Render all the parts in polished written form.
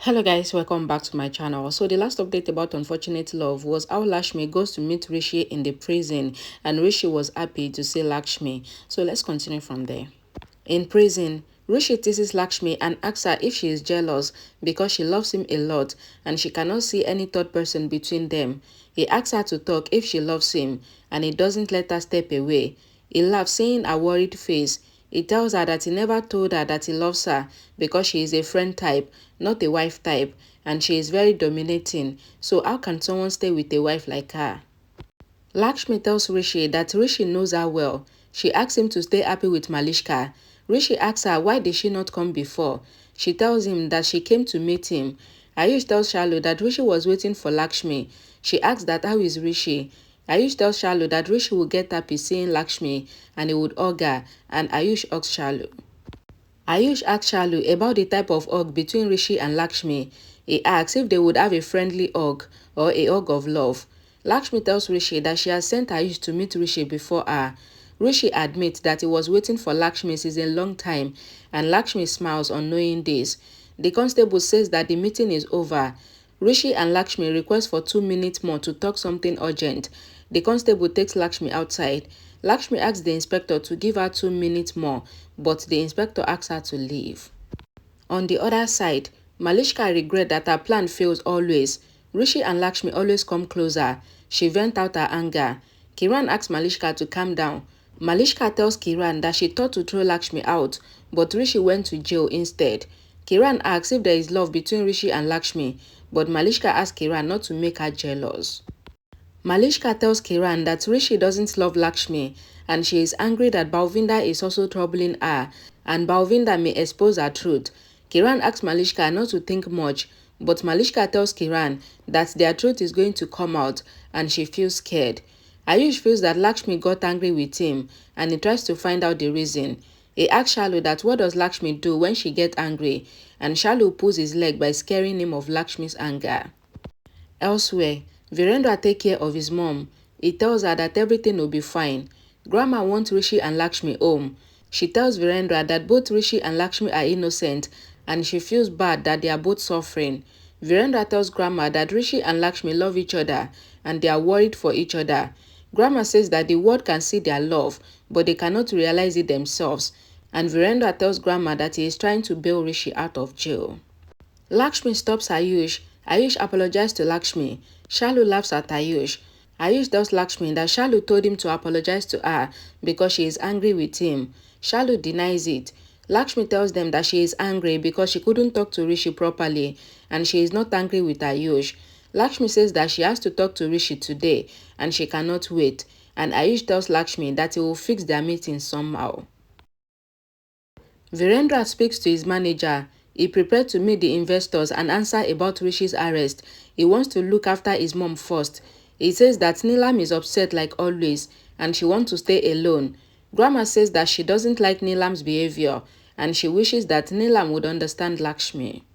Hello guys, welcome back to my channel. So the last update about Unfortunate Love was how Lakshmi goes to meet Rishi in the prison and Rishi was happy to see Lakshmi. So let's continue from there. In prison, Rishi teases Lakshmi and asks her if she is jealous because she loves him a lot and she cannot see any third person between them. He asks her to talk if she loves him and he doesn't let her step away. He laughs, seeing a worried face. He tells her that he never told her that he loves her because she is a friend type, not a wife type, and she is very dominating. So how can someone stay with a wife like her? Lakshmi tells Rishi that Rishi knows her well. She asks him to stay happy with Malishka. Rishi asks her why did she not come before. She tells him that she came to meet him. Ayush tells Shalu that Rishi was waiting for Lakshmi. She asks that how is Rishi. Ayush tells Shalu that Rishi will get happy seeing Lakshmi and he would hug her, and Ayush hugs Shalu. Ayush asks Shalu about the type of hug between Rishi and Lakshmi. He asks if they would have a friendly hug or a hug of love. Lakshmi tells Rishi that she has sent Ayush to meet Rishi before her. Rishi admits that he was waiting for Lakshmi since a long time, and Lakshmi smiles on knowing this. The constable says that the meeting is over. Rishi and Lakshmi request for 2 minutes more to talk something urgent. The constable takes Lakshmi outside. Lakshmi asks the inspector to give her 2 minutes more, but the inspector asks her to leave. On the other side, Malishka regrets that her plan fails always. Rishi and Lakshmi always come closer. She vents out her anger. Kiran asks Malishka to calm down. Malishka tells Kiran that she thought to throw Lakshmi out, but Rishi went to jail instead. Kiran asks if there is love between Rishi and Lakshmi, but Malishka asks Kiran not to make her jealous. Malishka tells Kiran that Rishi doesn't love Lakshmi and she is angry that Balvinda is also troubling her and Balvinda may expose her truth. Kiran asks Malishka not to think much, but Malishka tells Kiran that their truth is going to come out and she feels scared. Ayush feels that Lakshmi got angry with him and he tries to find out the reason. He asks Shalu that what does Lakshmi do when she gets angry, and Shalu pulls his leg by scaring him of Lakshmi's anger. Elsewhere, Virendra takes care of his mom. He tells her that everything will be fine. Grandma wants Rishi and Lakshmi home. She tells Virendra that both Rishi and Lakshmi are innocent and she feels bad that they are both suffering. Virendra tells Grandma that Rishi and Lakshmi love each other and they are worried for each other. Grandma says that the world can see their love, but they cannot realize it themselves. And Virendra tells Grandma that he is trying to bail Rishi out of jail. Lakshmi stops Ayush. Ayush apologizes to Lakshmi. Shalu laughs at Ayush. Ayush tells Lakshmi that Shalu told him to apologize to her because she is angry with him. Shalu denies it. Lakshmi tells them that she is angry because she couldn't talk to Rishi properly and she is not angry with Ayush. Lakshmi says that she has to talk to Rishi today and she cannot wait. And Ayush tells Lakshmi that he will fix their meeting somehow. Virendra speaks to his manager. He prepared to meet the investors and answer about Rishi's arrest. He wants to look after his mom first. He says that Neelam is upset like always and she wants to stay alone. Grandma says that she doesn't like Neelam's behavior and she wishes that Neelam would understand Lakshmi.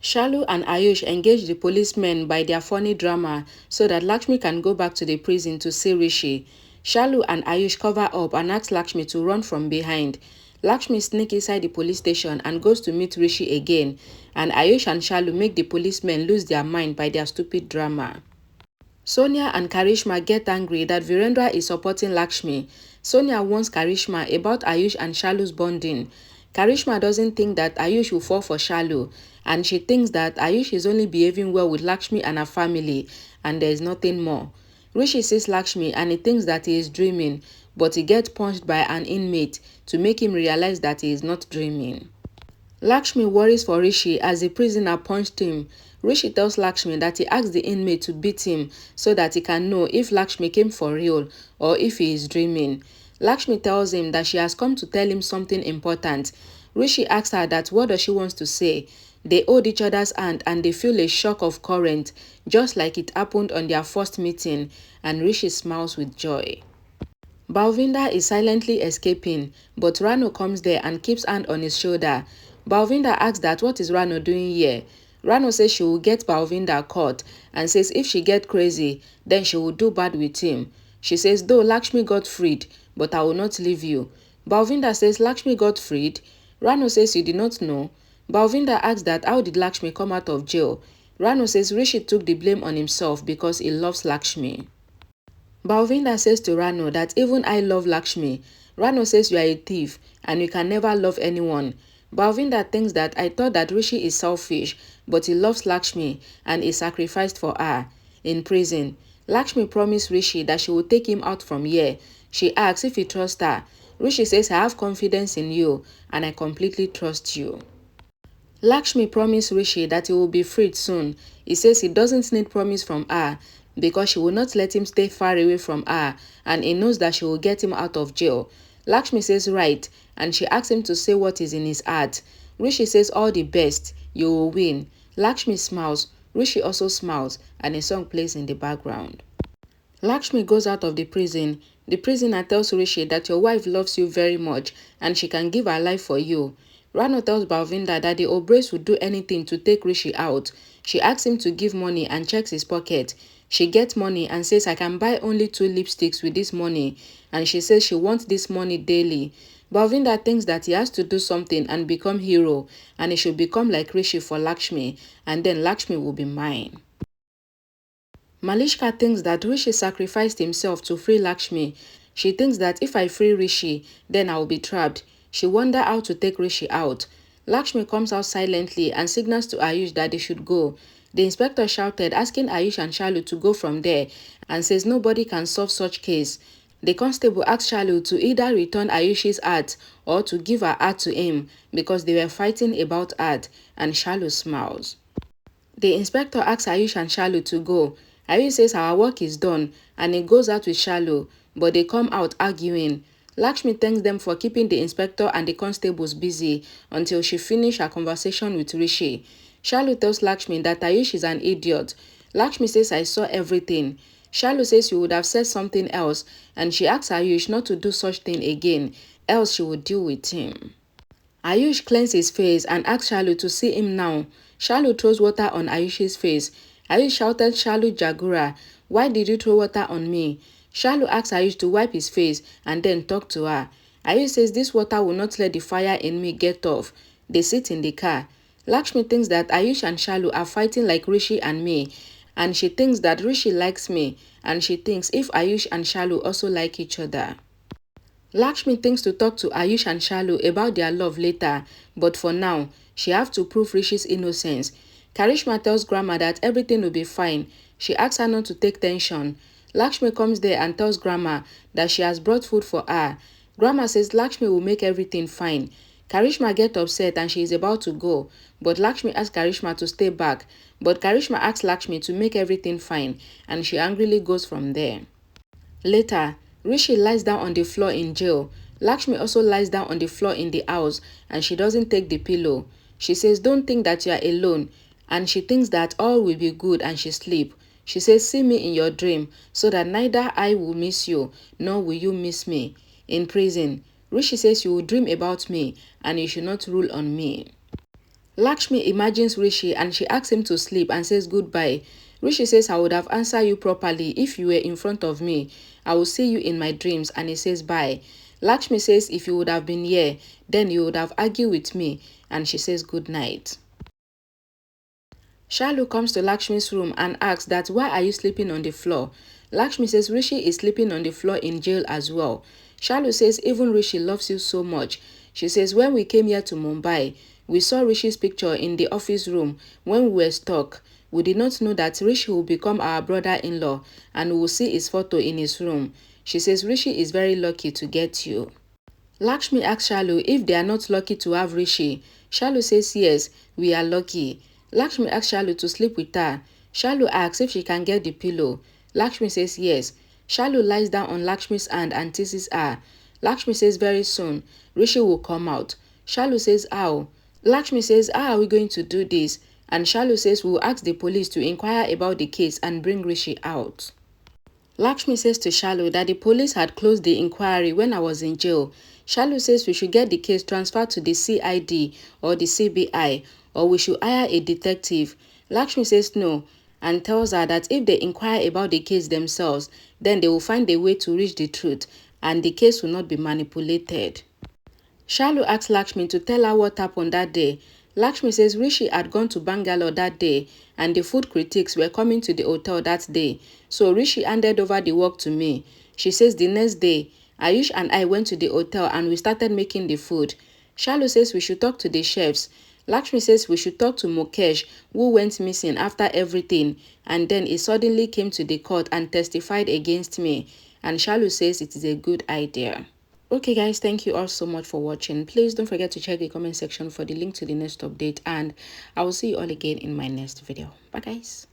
Shalu and Ayush engage the policemen by their funny drama so that Lakshmi can go back to the prison to see Rishi. Shalu and Ayush cover up and ask Lakshmi to run from behind. Lakshmi sneaks inside the police station and goes to meet Rishi again, and Ayush and Shalu make the policemen lose their mind by their stupid drama. Sonia and Karishma get angry that Virendra is supporting Lakshmi. Sonia warns Karishma about Ayush and Shalu's bonding. Karishma doesn't think that Ayush will fall for Shalu, and she thinks that Ayush is only behaving well with Lakshmi and her family, and there is nothing more. Rishi sees Lakshmi and he thinks that he is dreaming, but he gets punched by an inmate to make him realize that he is not dreaming. Lakshmi worries for Rishi as the prisoner punched him. Rishi tells Lakshmi that he asked the inmate to beat him so that he can know if Lakshmi came for real or if he is dreaming. Lakshmi tells him that she has come to tell him something important. Rishi asks her that what does she want to say. They hold each other's hand and they feel a shock of current, just like it happened on their first meeting, and Rishi smiles with joy. Balvinda is silently escaping, but Rano comes there and keeps hand on his shoulder. Balvinda asks that what is Rano doing here. Rano says she will get Balvinda caught and says if she gets crazy, then she will do bad with him. She says though Lakshmi got freed, but I will not leave you. Balvinda says Lakshmi got freed. Rano says you did not know. Balvinda asks that how did Lakshmi come out of jail. Rano says Rishi took the blame on himself because he loves Lakshmi. Balvinda says to Rano that even I love Lakshmi. Rano says you are a thief and you can never love anyone. Balvinda thinks that I thought that Rishi is selfish, but he loves Lakshmi and is sacrificed for her. In prison, Lakshmi promised Rishi that she will take him out from here. She asks if he trusts her. Rishi says I have confidence in you and I completely trust you. Lakshmi promised Rishi that he will be freed soon. He says he doesn't need promise from her because she will not let him stay far away from her and he knows that she will get him out of jail. Lakshmi says right and she asks him to say what is in his heart. Rishi says all the best, you will win. Lakshmi smiles, Rishi also smiles and a song plays in the background. Lakshmi goes out of the prison. The prisoner tells Rishi that your wife loves you very much and she can give her life for you. Rano tells Balvinda that the Obrays would do anything to take Rishi out. She asks him to give money and checks his pocket. She gets money and says I can buy only 2 lipsticks with this money and she says she wants this money daily. Balvinda thinks that he has to do something and become hero and he should become like Rishi for Lakshmi and then Lakshmi will be mine. Malishka thinks that Rishi sacrificed himself to free Lakshmi. She thinks that if I free Rishi, then I will be trapped. She wonders how to take Rishi out. Lakshmi comes out silently and signals to Ayush that they should go. The inspector shouted, asking Ayush and Shalu to go from there and says nobody can solve such case. The constable asked Shalu to either return Ayush's hat or to give her hat to him because they were fighting about hat, and Shalu smiles. The inspector asks Ayush and Shalu to go. Ayush says our work is done and he goes out with Shalu, but they come out arguing. Lakshmi thanks them for keeping the inspector and the constables busy until she finished her conversation with Rishi. Shalu tells Lakshmi that Ayush is an idiot. Lakshmi says I saw everything. Shalu says you would have said something else and she asks Ayush not to do such thing again, else she would deal with him. Ayush cleans his face and asks Shalu to see him now. Shalu throws water on Ayush's face. Ayush shouted, Shalu Jagura, why did you throw water on me? Shalu asks Ayush to wipe his face and then talk to her. Ayush says this water will not let the fire in me get off. They sit in the car. Lakshmi thinks that Ayush and Shalu are fighting like Rishi and me, and she thinks that Rishi likes me, and she thinks if Ayush and Shalu also like each other. Lakshmi thinks to talk to Ayush and Shalu about their love later, but for now, she has to prove Rishi's innocence. Karishma tells Grandma that everything will be fine. She asks her not to take tension. Lakshmi comes there and tells Grandma that she has brought food for her. Grandma says Lakshmi will make everything fine. Karishma gets upset and she is about to go, but Lakshmi asks Karishma to stay back. But Karishma asks Lakshmi to make everything fine and she angrily goes from there. Later, Rishi lies down on the floor in jail. Lakshmi also lies down on the floor in the house and she doesn't take the pillow. She says don't think that you are alone and she thinks that all will be good and she sleeps. She says see me in your dream so that neither I will miss you nor will you miss me. In prison, Rishi says you will dream about me and you should not rule on me. Lakshmi imagines Rishi and she asks him to sleep and says goodbye. Rishi says I would have answered you properly if you were in front of me. I will see you in my dreams and he says bye. Lakshmi says if you would have been here, then you would have argued with me and she says good night. Shalu comes to Lakshmi's room and asks that why are you sleeping on the floor? Lakshmi says Rishi is sleeping on the floor in jail as well. Shalu says even Rishi loves you so much. She says when we came here to Mumbai, we saw Rishi's picture in the office room when we were stuck. We did not know that Rishi will become our brother-in-law and we will see his photo in his room. She says Rishi is very lucky to get you. Lakshmi asks Shalu if they are not lucky to have Rishi. Shalu says yes, we are lucky. Lakshmi asks Shalu to sleep with her. Shalu asks if she can get the pillow. Lakshmi says yes. Shalu lies down on Lakshmi's hand and teases her. Lakshmi says very soon, Rishi will come out. Shalu says how? Lakshmi says how are we going to do this? And Shalu says we'll ask the police to inquire about the case and bring Rishi out. Lakshmi says to Shalu that the police had closed the inquiry when I was in jail. Shalu says we should get the case transferred to the CID or the CBI or we should hire a detective. Lakshmi says no and tells her that if they inquire about the case themselves, then they will find a way to reach the truth and the case will not be manipulated. Shalu asks Lakshmi to tell her what happened that day. Lakshmi says Rishi had gone to Bangalore that day and the food critics were coming to the hotel that day. So Rishi handed over the work to me. She says the next day, Ayush and I went to the hotel and we started making the food. Shalu says we should talk to the chefs. Lakshmi says we should talk to Mukesh, who went missing after everything, and then he suddenly came to the court and testified against me. And Shalu says it is a good idea. Okay guys, thank you all so much for watching. Please don't forget to check the comment section for the link to the next update, and I will see you all again in my next video. Bye guys.